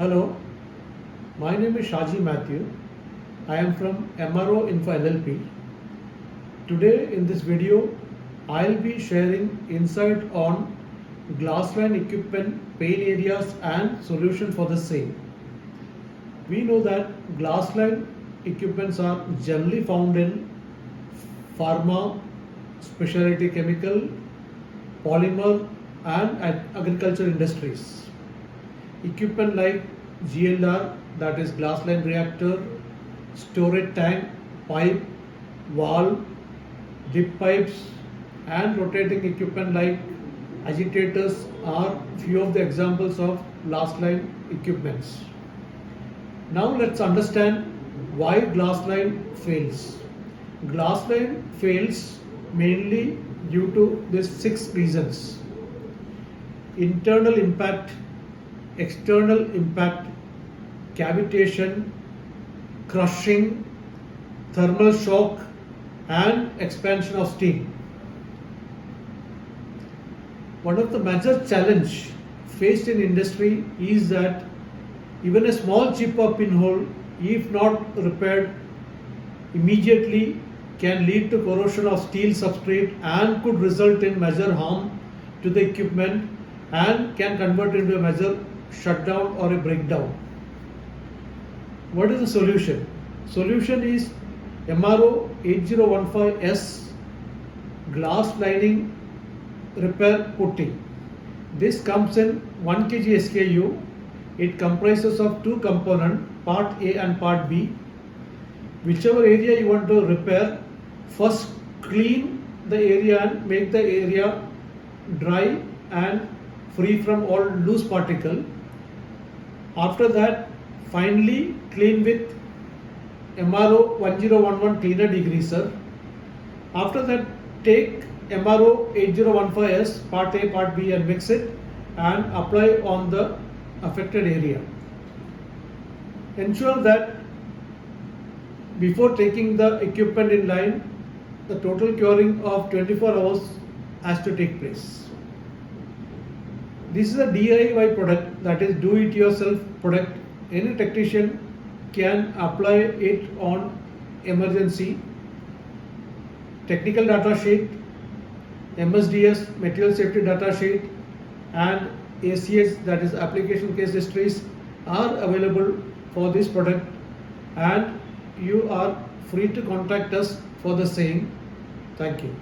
Hello, my name is Shaji Mathew. I am from MRO INFRA LLP. Today in this video, I'll be sharing insight on glass line equipment pain areas and solution for the same. We know that glass line equipments are generally found in pharma, specialty chemical, polymer and agriculture industries. Equipment like GLR, that is glass line reactor, storage tank, pipe, valve, dip pipes and rotating equipment like agitators are few of the examples of glass line equipments. Now let's understand why glass line fails. Glass line fails mainly due to these 6 reasons: internal impact, external impact, cavitation, crushing, thermal shock and expansion of steam. One of the major challenge faced in industry is that even a small chip or pinhole, if not repaired immediately, can lead to corrosion of steel substrate and could result in major harm to the equipment and can convert into a major shutdown or a breakdown. What is the solution? Solution is MRO 8015S glass lining repair putty. This comes in 1 kg SKU. It comprises of 2 components, part A and part B. Whichever area you want to repair, first clean the area and make the area dry and free from all loose particle. After that, finally clean with MRO 1011 cleaner degreaser. After that, take MRO 8015S part A, part B and mix it and apply on the affected area. Ensure that before taking the equipment in line, the total curing of 24 hours has to take place. This is a DIY product, that is do it yourself product. Any technician can apply it on emergency. Technical data sheet, MSDS material safety data sheet and ACS, that is application case histories, are available for this product and you are free to contact us for the same. Thank you.